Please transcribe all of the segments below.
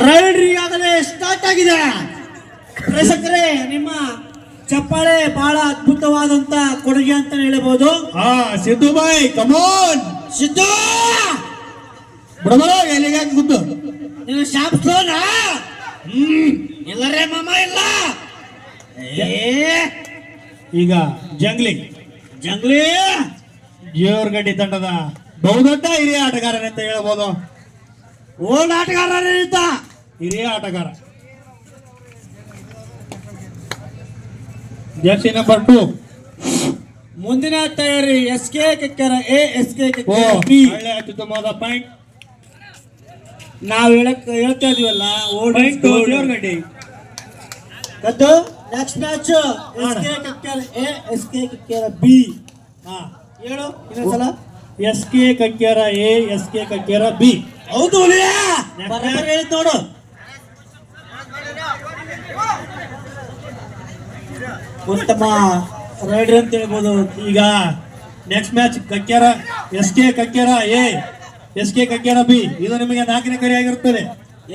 Ride ಈಗಾಗಲೇ start ಆಗಿದೆ. ಪ್ರೇಕ್ಷಕರೇ, ನಿಮ್ಮ ಚಪ್ಪಾಳೆ ಬಹಳ ಅದ್ಭುತವಾದಂತ ಕೊಡುಗೆ ಅಂತ ಹೇಳಬಹುದು. ಸಿದ್ದು ಬಾಯ್ ಕಮೋನ್ ಸಿದ್ದು ಬಡಬಡ ಎಲ್ಲಿಗೆ ಗುದ್ದು ನೀನು ಶಾಪ್ ಸ್ಲೋನಾ? ಇಲ್ಲರೇ ಮಾಮ ಇಲ್ಲ. ಈಗ ಜಂಗ್ಲಿ ಜಂಗ್ಲಿ ಜೇವರ್ಗಡ್ಡಿ ತಂಡದ ಬಹುದೊಡ್ಡ ಹಿರಿಯ ಆಟಗಾರನಂತ ಹೇಳ್ಬೋದು. ಓಲ್ಡ್ ಆಟಗಾರರಿದ್ದ ಹಿರಿಯ ಆಟಗಾರ. Jersey number 2. ಮುಂದಿನ ತಯಾರಿ SK ಕೆಕ್ಕರ A, SK ಕೆಕ್ಕರ B. ಒಳ್ಳೆ ಅತ್ಯುತ್ತಮವಾದ ಪಾಯಿಂಟ್. ನಾವು ಹೇಳ್ತಾ ಇದೀವಲ್ಲ ಓಲ್ಡ್ ಜೇವರ್ಗಡ್ಡಿ ಕದ್ದು. Next match SK ಕೆಕ್ಕರ A, SK ಕೆಕ್ಕರ B. ಹೇಳು ಇನ್ನೊಂದ್ಸಲ. SK Kakkera A, SK Kakkera B. ಹೌದು ಬರೋಬ್ಬರಿ ಹೇಳಿದ್ ನೋಡು. ಉತ್ತಮ ರೈಡರ್ ಅಂತ ಹೇಳ್ಬೋದು. ಈಗ next match Kakkera SK Kakkera A, SK Kakkera B. ಇದು ನಿಮಗೆ 4ನೇ ಕರೆ ಆಗಿರುತ್ತದೆ.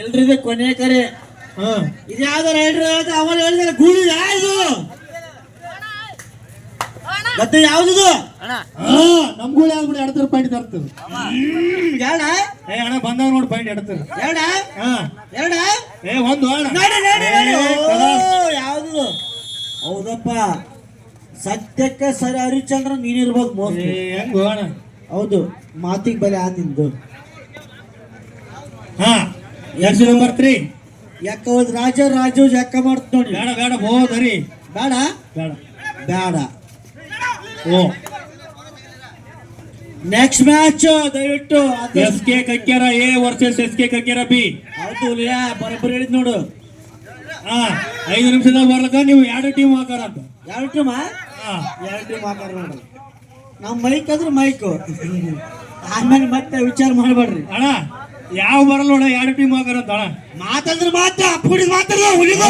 ಎಲ್ರಿದೆ ಕೊನೆ ಕರೆ. ಇದ್ಯಾವ್ದು ರೈಡರ್ ಅವನು ಹೇಳಿದ್ರೆ ಗೂಳಿ ಯಾವುದು ಮತ್ತೆ ಯಾವ್ದು ನಮ್ಗಳು ಯಾವ್ದು 2 ಪಾಯಿಂಟ್ ತರ್ತದೆ. ಬೇಡ ಅಣ್ಣ ಬಂದವ್ ನೋಡಿ ಪಾಯಿಂಟ್ ಎಡ್ತಾರೆ. ಎರಡ ಎರಡ ಒಂದು ಯಾವ್ದು? ಹೌದಪ್ಪ, ಸತ್ಯಕ್ಕೆ ಸರಿ ಹರಿಚಂದ್ರ ನೀನಿರ್ಬೋದು ಮೋಸ್ಟ್ಲಿ. ಹೆಂಗ ಅಣ್ಣ? ಹೌದು, ಮಾತಿಗೆ ಬೆಲೆ ಆ ನಿಂದು. Jersey number 3. ಯಾಕ ಹೋದ್ ರಾಜು ಯಾಕ ಮಾಡ್ತ ನೋಡಿ. ಬೇಡ ಬೇಡ ಬೋದರಿ ಬೇಡ ಬೇಡ ಬೇಡ. ಓ ನೆಕ್ಸ್ಟ್ ಮ್ಯಾಚ್ ದಯವಿಟ್ಟು SK Kakkera A versus SK Kakkera B. ಹೌದು ಬರೋಬ್ಬರಿ ಹೇಳಿದ್ ನೋಡು. 5 ನಿಮಿಷದಾಗ ಬರ್ಲಕ್ಕ ನೀವು 2 ಟೀಮ್ ಹಾಕಾರ ಅಂತ. 2 ಟೀಮ್ 2 ಟೀಮ್ ಹಾಕಾರ ನೋಡು. ನಾವು ಮೈಕ್ ಅಂದ್ರೆ ಮೈಕ್ ಆಮೇಲೆ ಮತ್ತೆ ವಿಚಾರ ಮಾಡಬೇಡ್ರಿ ಅಣ್ಣ. ಯಾವ ಬರಲ್ಲ ನೋಡ 2 ಟೀಮ್ ಹಾಕಾರ ಅಂತ ಅಣ್ಣ. ಮಾತಂದ್ರೆ ಮಾತ್ರ ಪುಡಿ ಮಾತಾಡ ಹುಲಿಗ.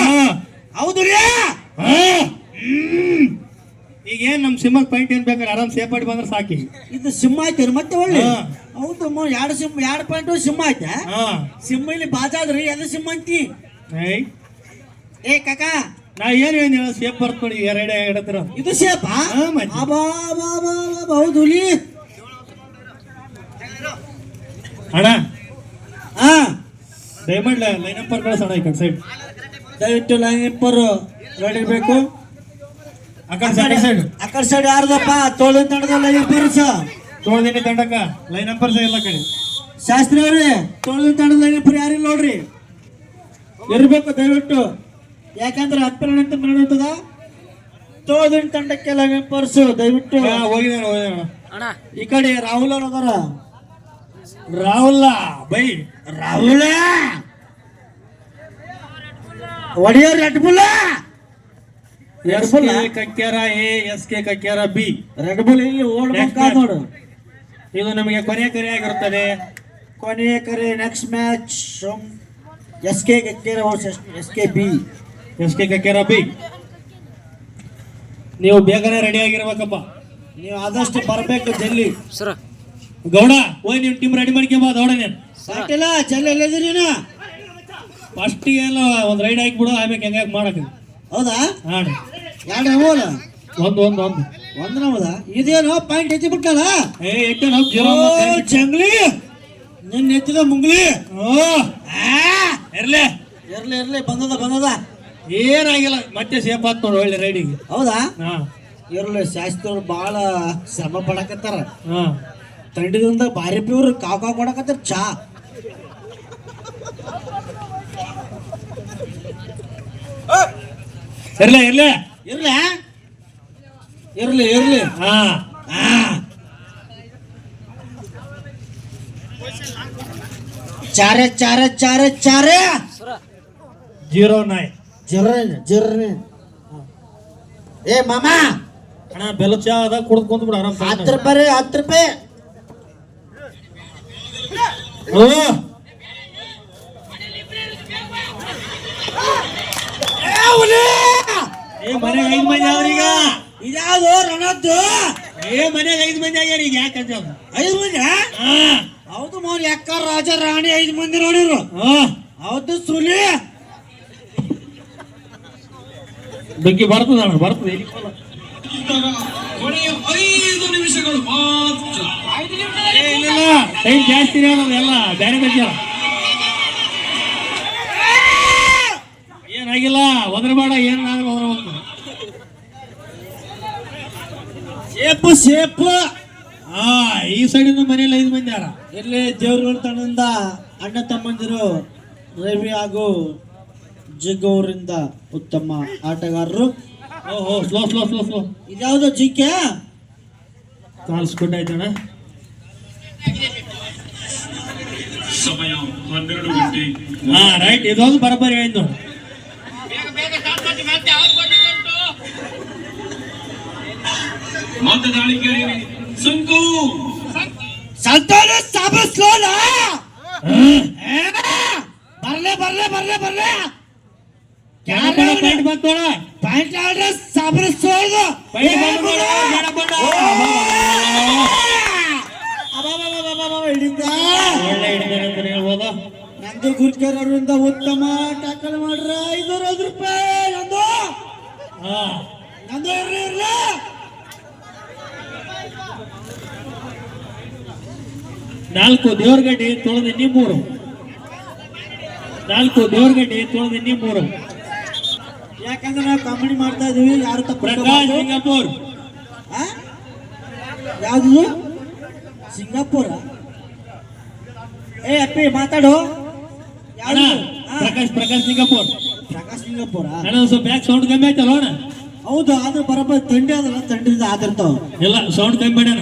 ಹೌದು ಈಗ ಏನ್ ನಮ್ ಸಿಂಹಕ್ ಪಾಯಿಂಟ್ ಏನ್ ಬೇಕಾದ್ರೆ ಆರಾಮ್ ಸೇಫ್ ಮಾಡಿ ಬಂದ್ರೆ ಸಾಕಿ. ಇದು ಸಿಂಹ ಐತೆ ಮತ್ತೆ ಒಳ್ಳೆ. ಹೌದು 2 ಪಾಯಿಂಟ್ ಸಿಂಹ ಐತೆ. ಸಿಂಹ ಇಲ್ಲಿ ಬಾಜಾದ್ರಿ ಅದು ಸಿಂಹ ಅಂತಿ. ಏ ಕಾಕ ನಾ ಏನ್ ಹೇಳಿ ಸೇಫ್ ಬರ್ತ ನೋಡಿ 2 ಎಡತ್ರ ಇದು ಸೇಫ್. ಹೌದು ಹುಲಿ ಅಣ್ಣ. ಡೈಮಂಡ್ ಲೈನ್ ಅಪ್ಪರ್ ಕಳ್ಸೋಣ ಈ ಕಡೆ ಸೈಡ್. ದಯವಿಟ್ಟು ಲೈನ್ ಅಪ್ಪರ್ ಬೇಕು. ಆ ಕಡೆ ಸೈಡ್ ಯಾರ್ದಪ್ಪ? ತೋಳಿನ ತಂಡದ ಲೈನ್ ಅಪ್ಪರ್ಸ್. ತೋಳದಿನ ತಂಡಕ್ಕ ಲೈನ್ ಅಪ್ಪರ್ಸ್ ಎಲ್ಲ ಕಡೆ. ಶಾಸ್ತ್ರಿ ಅವ್ರಿ, ತೋಳಿನ ತಂಡದ ಲೈನ್ ಅಪ್ಪರ್ ಯಾರಿಲ್ಲ ನೋಡ್ರಿ, ಇರ್ಬೇಕು ದಯವಿಟ್ಟು. ಯಾಕಂದ್ರೆ 10 ಅಂತ ನಡೆಯುತ್ತದ. ತೋಳಿನ ತಂಡಕ್ಕೆ ಲೈನ್ ಅಪ್ಪರ್ಸ್ ದಯವಿಟ್ಟು. ಹೋಗಿದ್ದಾನೆ ಈ ಕಡೆ ರಾಹುಲ್ ಅವ್ರ ಅದಾರ. ರಾಹುಲ್ ಬೈ ರಾಹುಲ್ ಒಡೆಯ red bull. SK Kakkera A, SK Kakkera B. Red bull ಇಲ್ಲಿ ಓಡ್ಬೇಕ ನೋಡು. ಇದು ನಮಗೆ ಕೊನೆಯ ಕರೆ ಆಗಿರುತ್ತದೆ. ಕೊನೆಯ ಕರೆ. Next match SK Kakkera versus SK B. SK Kakkera B. ನೀವು ಬೇಗನೆ ರೆಡಿ ಆಗಿರ್ಬೇಕಪ್ಪ. ನೀವು ಆದಷ್ಟು ಬರಬೇಕು ಜಲ್ದಿ. ಗೌಡ ಹೋಯ್ ನಿಮ್ ಟೀಮ್ ರೆಡಿ ಮಾಡ್ಕೊಂಬ. ದೌಡನೆ ಸಾಕಿಲ್ಲ ಜಲ್ದಿ ಎಲ್ಲಿದ್ದೀರಿ ನೀನು? ಫಸ್ಟ್ ಎಲ್ಲ ಒಂದ್ ರೈಡ್ ಹಾಕ್ಬಿಡು, ಆಮೇಲೆ ಹೆಂಗ ಮಾಡಕ್. ಹೌದಾ? ಹಾಂ ಎರಡು ಹೋಲ ಒಂದು ಹೌದಾ? ಇದೇನು ಪಾಯಿಂಟ್ ಎತ್ತಿ ಬಿಟ್ಟಲ್ಲ? ಜಂಗ್ಲಿ ನಿನ್ನ ಎತ್ತಿದ ಮುಂಗ್ಲಿ. ಇರ್ಲಿ ಇರ್ಲಿ ಬಂದದ ಏನಾಗಿಲ್ಲ. ಮತ್ತೆ ಸೇಫ್ ಆಗ್ತ ನೋಡು ಒಳ್ಳೆ ರೈಡಿಗೆ. ಹೌದಾ? ಇರ್ಲಿ. ಶಾಸ್ತ್ರಿ ಬಹಳ ಶ್ರಮ ಪಡಕತ್ತಾರ. ತಂಡದಿಂದ ಬಾರಿ ಪ್ಯೂರ್ ಕಾವ್ ಕೊಡಕತ್ತಾರ. ಚಾ ಇರ್ಲಿ. ಚಾರೆ 09. ಏ ಮಾಮ ಅಣ್ಣ ಬೆಲ್ಲ ಚಾ ಅದ ಕುಡ್ದು ಕುಂತ್ಬಿಡು ಆರಾಮ್. 10 ರೂಪಾಯಿ 10 ರೂಪಾಯಿ. ಮನೆಗೆ 5 ಮಂದಿ ಅವ್ರೀಗ. ಇದ್ಯಾವುದು ರಣದ್ದು? ಮನೆಗೆ 5 ಮಂದಿ ಆಗ್ಯಾರ ಈಗ. ಯಾಕಂತ 5 ಮಂದಿ ಹೌದು ಮೋನ್ ಯಾಕ ರಾಜ ರಾಣಿ 5 ಮಂದಿ ನೋಡಿರು. ಹೌದು ಸುಲಿ ಬೆಂಕಿ ಬರ್ತದ ಬರ್ತದೆ. ಕೊನೆಯ 5 ನಿಮಿಷಗಳು ಮಾತ್ರ. ಟೈಮ್ ಜಾಸ್ತಿ ಎಲ್ಲ ಬೇರೆ ಬಗ್ಗೆ ಏನಾಗಿಲ್ಲ. ಒದ್ರಬೇಡ, ಏನಾದ್ರು ಒದ್ರ ಸೇಪು ಸೇಪು. ಈ ಸೈಡಿನ ಮನೆಯಲ್ಲಿ 5 ಮಂದಿ ಯಾರ. ಇಲ್ಲಿ ದೇವ್ರಗಳ ತಂಡದಿಂದ ಅಣ್ಣ ತಮ್ಮಂದಿರು ರವಿ ಹಾಗೂ ಜಿಗ್ ಅವರಿಂದ ಉತ್ತಮ ಆಟಗಾರರು. ಓಹೋ, ಸ್ಲೋ ಸ್ಲೋ ಸ್ಲೋ ಸ್ಲೋ. ಇದ್ಯಾವುದೋ ಜಿಕ್ಕೆ ಕಾಲ್ಸ್ಕೊಂಡಾಯ್ತಣ್ಣ. ಸಮಯ 12 ಗಂಟೆ. ರೈಟ್, ಇದೊಂದು ಬರೋಬ್ಬರಿ ಆಯ್ತು. ಮತ್ತೆ ದಾಳಿಗೆ ಸಂಕು ಸಂತಾನ ಸಾಬಸ್ಲೋಲ. ಬರ್ಲೆ ಬರ್ಲೆ ಬರ್ಲೆ ಬರ್ಲೆ ಪಾಯಿಂಟ್ ಬಂತೋಣ. ಪಾಯಿಂಟ್ ಆಡ್ರೆ ಸಾಬಸ್ಲೋದು. ಒಳ್ಳೆ ಹಿಡಿದಾರೆ ಅಂತ ಹೇಳ್ಬೋದ. ನಂದು ಗುರ್ಕರ್ ಅವರಿಂದ ಉತ್ತಮ ಟ್ಯಾಕಲ್ ಮಾಡ್ರ. 500 ರೂಪಾಯಿ ನಂದು ನಂದು ಇರ್ಲಿ ಇರ್ಲಿ. ನಾಲ್ಕು ದೇವ್ರಗಡ್ಡಿ ತೊಳೆದು ಇನ್ನಿ 3. 4 ದೇವ್ರಗಡ್ಡಿ ತೊಳೆದು ಇನ್ನಿ 3. ಯಾಕಂದ್ರೆ ನಾವು ಕಾಮಿಡಿ ಮಾಡ್ತಾ ಇದೀವಿ. ಯಾರು ತಪ್ಪು ಪ್ರಕಾಶ್ ಸಿಂಗಾಪುರ್. ಯಾವ್ದು ಸಿಂಗಾಪುರ? ಏ ಅಪ್ಪಿ ಮಾತಾಡು. ಯಾವ್ದು? ಪ್ರಕಾಶ್ ಸಿಂಗಾಪುರ್. ಪ್ರಕಾಶ್ ಸಿಂಗಾಪುರ. ಅಣ್ಣ ಸ್ವಲ್ಪ ಬ್ಯಾಕ್ ಸೌಂಡ್ ಕಮ್ಮಿ ಆಯ್ತಲ್ಲ ಅಣ್ಣ. ಹೌದು, ಅದು ಬರೋಬ್ಬರಿ ಥಂಡಿ ಅದಲ್ಲ, ಥಂಡಿಯಿಂದ ಆದಿರ್ತಾವ. ಇಲ್ಲ, ಸೌಂಡ್ ಕಮ್ಮಿ ಮಾಡ್ಯಾನ.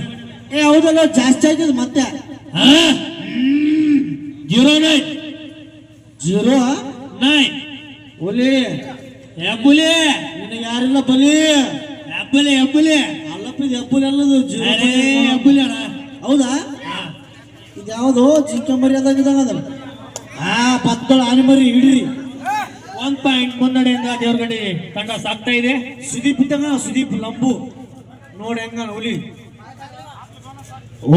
ಹೌದಲ್ಲ, ಜಾಸ್ತಿ ಆಯ್ತದ ಮತ್ತೆ. 09 09 ಹುಲಿ ಹೆಬ್ಬುಲಿ. ನಿನಗೆ ಯಾರಿಲ್ಲ ಬಲಿ. ಹೆಬ್ಬುಲಿ ಅಲ್ಲಪ್ಪ, ಇದು ಹೆಬ್ಬುಲಿ ಅಲ್ಲದು ಹೆಬ್ಬುಲಿ ಅಣ್ಣ. ಹೌದಾ? ಇದ್ಯಾವುದು ಜಿಂಕೆ ಮರಿ ಅದಂಗಿದಂಗದಲ್ಲ. ಪತ್ತೋಳ ಆನೆ ಮರಿ ಹಿಡ್ರಿ. 1 ಪಾಯಿಂಟ್ ಮುನ್ನಡೆಯಿಂದ ದೇವ್ರಗಡ್ಡಿ ತಂಡ ಸಾಕ್ತಾ ಇದೆ. ಸುದೀಪ್ ಇದ್ದಂಗ, ಸುದೀಪ್ ಲಂಬು ನೋಡಿ ಹೆಂಗ ಹುಲಿ. ಓ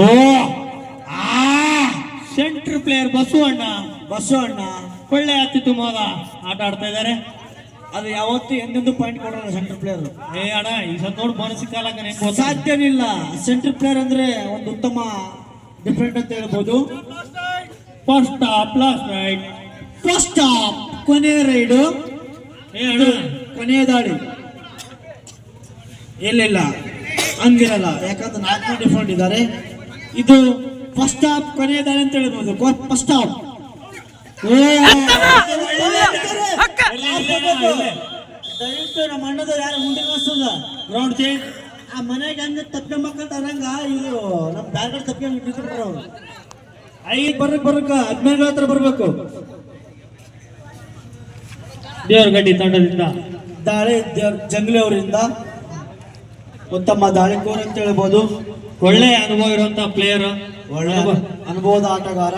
ಸೆಂಟ್ರ್ ಪ್ಲೇಯರ್ ಬಸು ಅಣ್ಣ ಒಳ್ಳೆ ಅತ್ಯುತ್ತಮವಾದ ಆಟ ಆಡ್ತಾ ಇದ್ದಾರೆ. ಅದು ಯಾವತ್ತು ಎಂದೆಂದು ಪಾಯಿಂಟ್ ಕೊಡೋಣ ಸೆಂಟ್ರ್ ಪ್ಲೇಯರ್. ಅಣ್ಣ ಈ ಸತ್ ನೋಡಿ ಮನಸ್ಸಿಗೆ ಕಾಲ ಸಾಧ್ಯನಿಲ್ಲ. ಸೆಂಟ್ರ್ ಪ್ಲೇಯರ್ ಅಂದ್ರೆ ಒಂದು ಉತ್ತಮ ಡಿಫರೆಂಟ್ ಅಂತ ಹೇಳ್ಬೋದು. First half last right. First half ಕೊನೆಯ ರೈಡು, ಕೊನೆಯ ದಾಳಿ. ಇಲ್ಲ ಹಂಗಿರಲ್ಲ, ಯಾಕಂದ್ರೆ 4 ಡಿಫರೆಂಟ್ ಇದ್ದಾರೆ. ಇದು ಫಸ್ಟ್ ಹಾಫ್ ಕೊನೆಯ ದಾಳಿ ಅಂತ ಹೇಳ್ಬೋದು. ಫಸ್ಟ್ ಹಾಫ್ ದಯವಿಟ್ಟು ನಮ್ಮ ಅಣ್ಣದ ಯಾರು ಮುಂದೆ ಅನ್ಸ್ತದ ಗ್ರೌಂಡ್ ಚೇಂಜ್. ಆ ಮನೆಗೆ ಹಂಗ ತಪ್ಕೊಂಬಕ್ಕಂತ ಹಂಗ ಇದು ನಮ್ಮ ಬ್ಯಾರ್ಗಳು ತಪ್ಕೊಂಡು ಇಟ್ಟಿರ್ತಾರ ಅವ್ರು. 5 ಬರ್ಬೇಕು 15 ಹತ್ರ ಬರ್ಬೇಕು. ದೇವ್ರಗಡ್ಡಿ ತಂಡದಿಂದ ದಾಳಿ ಜಂಗ್ಲಿ ಅವರಿಂದ ಉತ್ತಮ ದಾಳಿಕೋರ್ ಅಂತ ಹೇಳ್ಬೋದು. ಒಳ್ಳೆ ಅನುಭವ ಇರುವಂತ ಪ್ಲೇಯರ್, ಒಳ್ಳೆ ಅನುಭವದ ಆಟಗಾರ.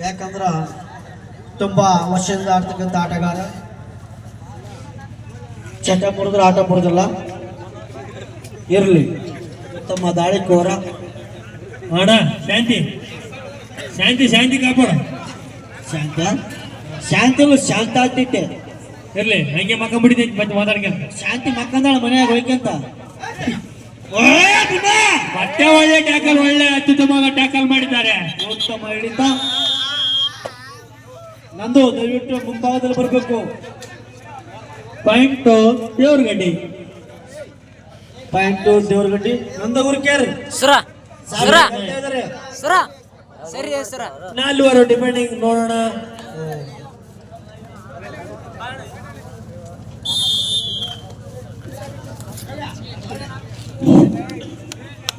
ಯಾಕಂದ್ರ ತುಂಬಾ ವರ್ಷದಿಂದ ಆಡ್ತಕ್ಕಂಥ ಆಟಗಾರ. ಚಟ ಮುರಿದ್ರೆ ಆಟ ಮುರಿದಲ್ಲ, ಇರ್ಲಿ. ಉತ್ತಮ ದಾಳಿಕೋರ. ಅಣ್ಣ ಶಾಂತಿ ಕಾಪಾಡ. ಶಾಂತ ಆಗ್ತೈತೆ. ಇರ್ಲಿ, ಹಂಗೆ ಮಕ್ಕಂಬಿಡಿದೈತಿ ಮತ್ತೆ ಮಾತಾಡ್ಕೊಂತ. ಶಾಂತಿ ಮಕ್ಕಂದಾಳ ಮನೆಯಾಗ ಹೋಯ್ಕಂತ. ಮತ್ತೆ ಒಳ್ಳೆ ಟ್ಯಾಕಲ್, ಒಳ್ಳೆ ಅತ್ಯುತ್ತಮವಾದ ಟ್ಯಾಕಲ್ ಮಾಡಿದ್ದಾರೆ. ಉತ್ತಮ ಹಿಡಿತ. ನಂದು ದಯವಿಟ್ಟು ಮುಂಭಾಗದಲ್ಲಿ ಬರಬೇಕು. ಪಾಯಿಂಟ್ ದೇವ್ರಗಡ್ಡಿ. ಪಾಯಿಂಟ್ ದೇವ್ರಗಡ್ಡಿ. ನಂದಗುರು ಕೇರ್ ಸುರ ಇದ್ದಾರೆ. ಸರಿ ಸುರ 4 ಡಿಪೆಂಡಿಂಗ್ ನೋಡೋಣ.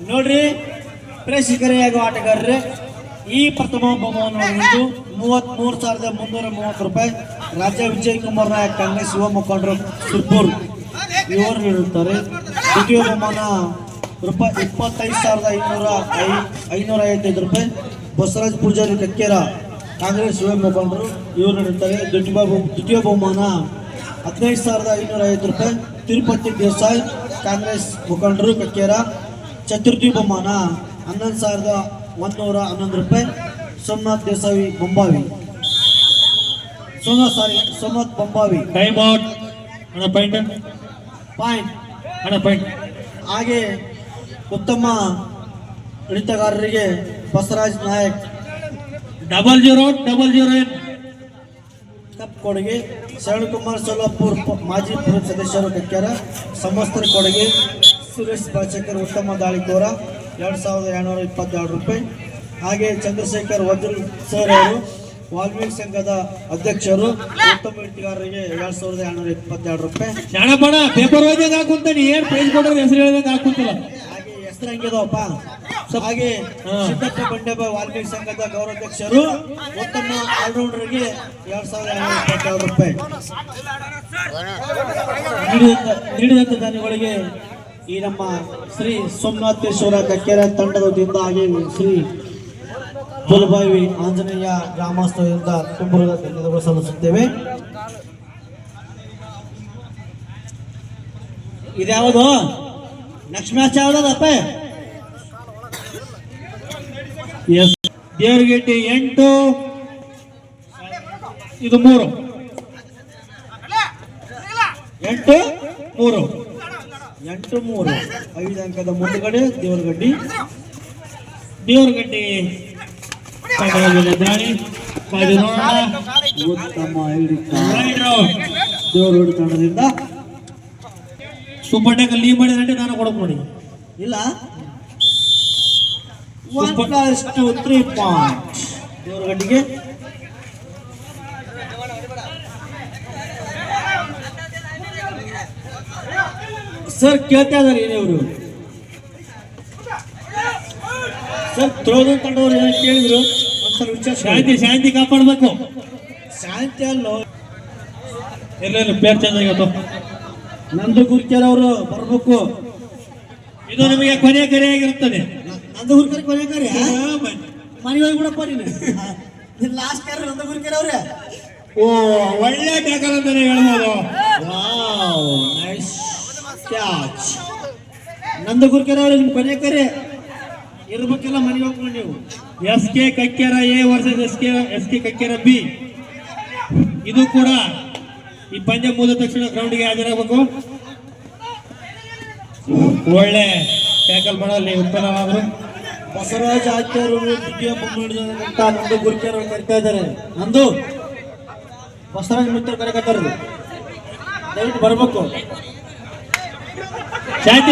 ನೋಡ್ರಿ ಪ್ರೇಕ್ಷಕರೇ ಹಾಗೂ ಆಟಗಾರರೇ, ಈ ಪ್ರಥಮ ಬಹುಮಾನವನ್ನು 33,330 ರೂಪಾಯಿ ರಾಜ್ಯ ವಿಜಯ್ ಕುಮಾರ್ ನಾಯಕ್ ಕಾಂಗ್ರೆಸ್ ಯುವ ಮುಖಂಡರು ಸುರ್ಪುರ್ ಇವರು ನೀಡುತ್ತಾರೆ. ದ್ವಿತೀಯ ಬಹುಮಾನ ರೂಪಾಯಿ 25,555 ರೂಪಾಯಿ ಬಸವರಾಜ್ ಪೂಜಾರಿ ಕಕ್ಕೇರ ಕಾಂಗ್ರೆಸ್ ಯುವ ಮುಖಂಡರು ಇವರು ನೀಡುತ್ತಾರೆ. ದ್ವಿತೀಯ ಬಹುಮಾನ 15,550 ರೂಪಾಯಿ ತಿರುಪತಿ ದೇಸಾಯಿ ಕಾಂಗ್ರೆಸ್ ಮುಖಂಡರು ಕಕ್ಕೇರ. ಚತುರ್ಥಿ ಬಹುಮಾನ 11,111 ರೂಪಾಯಿ ಸೋಮನಾಥ್ ದೇಸಾಯಿ ಬೊಂಬಾವಿ ಸೋಮನಾಥ್ ಬೊಂಬಾವಿ ಟೈಮ್ ಔಟ್ ಅಣ್ಣ ಪಾಯಿಂಟ್ ಪಾಯಿಂಟ್. ಅಣ್ಣ ಪಾಯಿಂಟ್. ಹಾಗೆ ಉತ್ತಮ ಹಿಡಿತಗಾರರಿಗೆ ಬಸವರಾಜ್ ನಾಯಕ್ 00 ಕಪ್ ಕೊಡುಗೆ. ಶರಣಕುಮಾರ್ ಸೊಲ್ಲಾಪುರ್ ಮಾಜಿ ಪುರಸಭೆ ಸದಸ್ಯರು ಕಕ್ಕ್ಯಾರ ಸಮಸ್ತರ ಕೊಡುಗೆ. ಸುರೇಶ್ ಬಾಚಕರ್ ಉತ್ತಮ ದಾಳಿಕೋರ 2222 ರೂಪಾಯಿ. ಹಾಗೆ ಚಂದ್ರಶೇಖರ್ ವಜ್ರ ಸರ್ ಅವರು ವಾಲ್ಮೀಕಿ ಸಂಘದ ಅಧ್ಯಕ್ಷರು ಉತ್ತಮ ಹಿಡಿತಗಾರರಿಗೆ 2222 ರೂಪಾಯಿ. ಶಾಣಪ್ಪಣ ಪೇಪರ್ ಓದಿದಾಗ ಹಾಕುಂತಾನೆ ಏನ್ ಪ್ರೈಸ್ ಕೊಡೋದು ಹೆಸರು ಹೇಳಿದಾಗ ಹಾಕುಂತಿಲ್ಲ. ಹಾಗೆ ಹೆಸರು ಹಂಗಿದವಪ್ಪ. ಹಾಗೆ ಸಿದ್ದಪ್ಪ ಬಂಡೆಬ ವಾಲ್ಮೀಕಿ ಸಂಘದ ಗೌರವಾಧ್ಯಕ್ಷರು ಉತ್ತಮ ಆಲ್ರೌಂಡರ್ಗೆ 2222 ರೂಪಾಯಿ. ನೀಡಿದಂತ ದಾನಿಗಳಿಗೆ ಈ ನಮ್ಮ ಶ್ರೀ ಸೋಮನಾಥೇಶ್ವರ ಕಕ್ಕೆರ ತಂಡದ ವತಿಯಿಂದ ಹಾಗೆ ಶ್ರೀ ಬುಲಬಾವಿ ಆಂಜನೇಯ ಗ್ರಾಮಸ್ಥರಿಂದ ತುಂಬುರದ ಧನ್ಯವಾದಗಳು ಸಲ್ಲಿಸುತ್ತೇವೆ. ಇದ್ಯಾವುದು ನೆಕ್ಸ್ಟ್ ಮ್ಯಾಚ್ ಯಾವ್ದಪ್ಪ? ಎಸ್ ದೇವರಗೆಟ್ಟಿ 8 ಇದು 3 8-3 5 ಅಂಕದ ಮುಂದುಗಡೆ ದೇವರಗಡ್ಡಿ ದಾಳಿ ಕಾದು ನೋಡೋಣ. ಉತ್ತಮ ಹಿಡಿತ ರೈಟ್ ರೌಂಡ್. ದೇವರಗಡ್ಡಿ ತಂಡದಿಂದ ಸೂಪರ್ ಟ್ಯಾಕಲ್ ಲೀವ್ ಮಾಡಿದ್ರೆ ನಾನು ಕೊಡಕ್ ನೋಡಿ. ಇಲ್ಲ 1+2 ಪಾಯಿಂಟ್ ದೇವರಗಡ್ಡಿಗೆ. ಸರ್ ಕೇಳ್ತಾ ಇದಾರೆ ಏನಿವರು ಸರ್ ತ್ರೋದನ್ ತಂಡವರು ಏನೋ ಕೇಳಿದ್ರು ಒಂದ್ಸಲ ವಿಚಾರ. ಶಾಂತಿ ಕಾಪಾಡ್ಬೇಕು. ಶಾಂತಿ ಅಲ್ಲೋ ಎಲ್ಲ ಪ್ಲೇಯರ್ ಚೇಂಜ್ ಆಗಿತ್ತು. ನಂದು ಗುರ್ಕೇರ್ ಅವರು ಬರ್ಬೇಕು. ಇದು ನಿಮಗೆ ಕೊನೆ ಕರೆ ಆಗಿರುತ್ತದೆ. ನಂದು ಗುರ್ಕೇರ್ ಕೊನೆ ಕರೆ ಮನೆ ಹೋಗಿ ಬಿಡಪ್ಪ ನೀನು. ಲಾಸ್ಟ್ ಕ್ಯಾರ ನಂದು ಗುರ್ಕೇರ್ ಅವ್ರೆ. ಓ ಒಳ್ಳೆ ಟ್ಯಾಕಲ್ ಅಂತಾನೆ ಹೇಳ್ಬೋದು. Wow nice catch. ನಂದು ಗುರ್ಕೇರ್ ಅವರು ನಿಮ್ ಕೊನೆ ಕರೆ ಇರ್ಬೇಕೆಲ್ಲ ಮನೆಗೆ ಹೋಗ್ಕೊಂಡು ನೀವು. SK ಕಕ್ಕೆರ A versus SK ಕಕ್ಕೆರ B. ಇದು ಕೂಡ ಈ ಪಂದ್ಯ ಮುಗಿದ ತಕ್ಷಣ ಗ್ರೌಂಡ್ಗೆ ಹಾಜರಾಗಬೇಕು. ಒಳ್ಳೆ ಟ್ಯಾಕಲ್ ಮಾಡಲಿ ಉತ್ಪನ್ನವಾದರು. ಬಸವರಾಜ್ ಆಚಾರ್ಯರು ವಿದ್ಯಾ ಮುಂದಿಡಿದಂತ ನಂದು ಗುರ್ಕೇರ್ ಅವರು ಕರಿತಾ ಇದ್ದಾರೆ. ನಂದು ಬಸವರಾಜ್ ಮಿತ್ರ ಕರೆಕತ್ತಾರ, ದಯವಿಟ್ಟು ಬರ್ಬೇಕು. ಶಾಂತಿ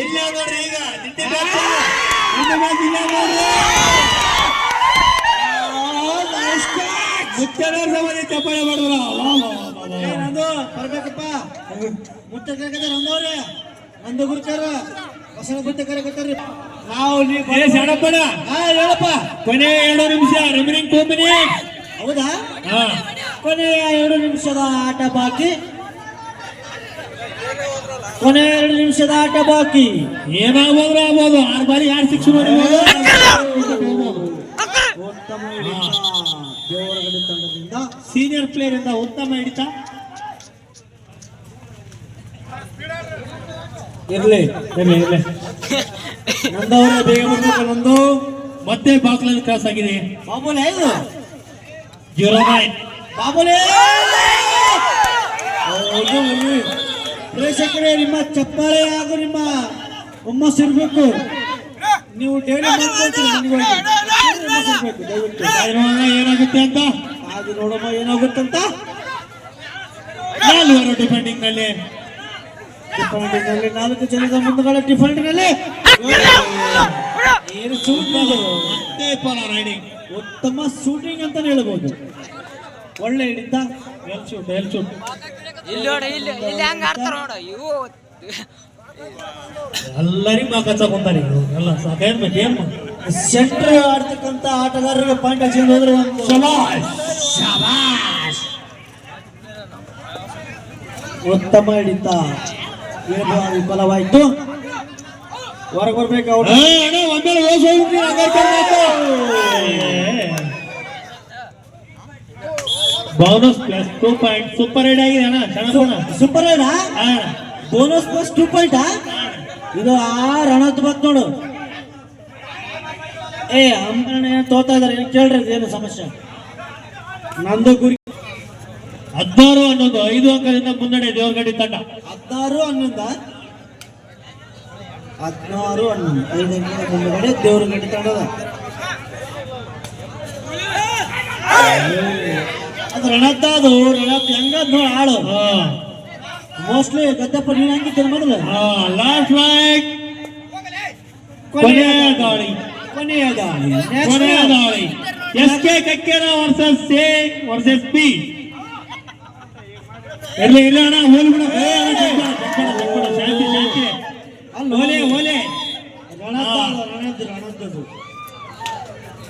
ಇಲ್ಲ ನೋಡ್ರಿ. ಈಗ ಚಪ್ಪಾಳೆ ಮಾಡಿದ್ರ ನಂದು ಬರ್ಬೇಕಪ್ಪ. ಮುತ್ತ ಕರೆಕತ್ತಾರ ನಂದವ್ರೆ. ನಂದು ಗುರ್ಕೇರ್ ಬಸವರಾಜ್ ಮಿತ್ರ ಕರೆಕತ್ತಾರ. ನಾವು ಶಾಣಪ್ಪಣ ಹೇಳಪ್ಪ. ಕೊನೆ 2 ನಿಮಿಷ ರಿಮೈನಿಂಗ್ 2 ಮಿನಿಟ್ಸ್. ಹೌದಾ? ಕೊನೆಯ 2 ನಿಮಿಷದ ಆಟ ಬಾಕಿ. ಏನಾಗ್ಬೋದು ಆಗ್ಬೋದು. 6 ಬಾರಿ 6 ಸಿಕ್ಸ್ ನೋಡಿರ್ಬೋದು. ಉತ್ತಮ ಹಿಡಿತ ದೇವರಗಡ್ಡಿ ತಂಡದಿಂದ. ಸೀನಿಯರ್ ಪ್ಲೇಯರ್ ಇಂದ ಉತ್ತಮ ಹಿಡಿತ. ಇರ್ಲಿ ನಂದವರೇ ಬೇಗ ಬರ್ಬೇಕು. ನಂದು ಮತ್ತೆ ಬಾಕ್ಲಲ್ಲಿ ಕ್ರಾಸ್ ಆಗಿದೆ. ಬಾಬುಲೆ ಇದು 09 ಬಾಬುಲೆ. ಪ್ರೇಕ್ಷಕರೇ, ನಿಮ್ಮ ಚಪ್ಪಾಳೆ ಹಾಗೂ ನಿಮ್ಮ ಹುಮ್ಮಸ್ ಇರ್ಬೇಕು. ನೀವು ಡೈಲಿ ಮಾಡ್ಕೊಳ್ತೀರಿ ಮನೆಗೆ ದಯವಿಟ್ಟು ಏನಾಗುತ್ತೆ ಅಂತ ಅದು ನೋಡಮ್ಮ ಏನಾಗುತ್ತಂತ. 4 ಡಿಫೆಂಡಿಂಗ್ ನಲ್ಲಿ 4 ಜನದ ಮುಂದುಗಡೆ ಡಿಫೆಂಡಿನಲ್ಲಿ ಏನು ಶೂಟ್ ಮತ್ತೆ ಪರ ರೈಡಿಂಗ್. ಉತ್ತಮ ಶೂಟಿಂಗ್ ಅಂತ ಹೇಳ್ಬೋದು. ಒಳ್ಳೆ ಹಿಡಿತ. ಎಲ್ ಶೂಟ್ ಇಲ್ಲಿ ಹಂಗ ಆಡ್ತಾರ ನೋಡ ಇವು ಎಲ್ಲರಿಗೂ ಮಾತಾಡ್ಕೊಂತಾರೆ. ಎಲ್ಲ ಸಾಕೇನ್ ಏನ್ ಸೆಂಟರ್ ಆಡ್ತಕ್ಕಂತ ಆಟಗಾರರಿಗೆ ಪಾಯಿಂಟ್ ಹಚ್ಚಿಕೊಂಡು ಹೋದ್ರೆ ಒಂದು ಉತ್ತಮ ಹಿಡಿತ. ವಿಫಲವಾಯ್ತು. ಹೊರಗೆ ಬರ್ಬೇಕು. ಅವ್ರು bonus plus 2 point. Super ride ಆಗಿದೆ ಅಣ್ಣ. Super ride. Bonus plus 2 point. ಇದು ಆ ರಣದ್ ಬಂತ್ ನೋಡು. ಅಂಬರಣ ತೋತಾ ಇದಾರೆ, ಏನ್ ಕೇಳ್ರಿ ಏನು ಸಮಸ್ಯೆ? ನಂದು ಗುರಿ 16-11 5 ಅಂಕದಿಂದ ಮುನ್ನಡೆ ದೇವರಗಡ್ಡಿ ತಂಡ. 16-11 16-11 5 ಅಂಕದ ಮುಂದುಗಡೆ ದೇವರಗಡ್ಡಿ ತಂಡದ. ಅದು ರಣತ್ತ, ಅದು ರಣತ್ ಹೆಂಗದ್ ನೋಡಿ ಆಳು. ಮೋಸ್ಟ್ಲಿ ಗದ್ದೆಪ್ಪ ನೀನ್ ಹಂಗಿದ್ದೀರ ಮೊದಲು. ಲಾಸ್ಟ್ ರೈಟ್, ಕೊನೆಯ ದಾಳಿ. SK Kakkera versus P. ಇರ್ಲಿ ಇಲ್ಲ ಅಣ್ಣ, ಹೋಲ್ಬಿಡ. ಶಾಂತಿ ಶಾಂತಿ. ಓಲೆ ಓಲೆ ರಣದ್ದು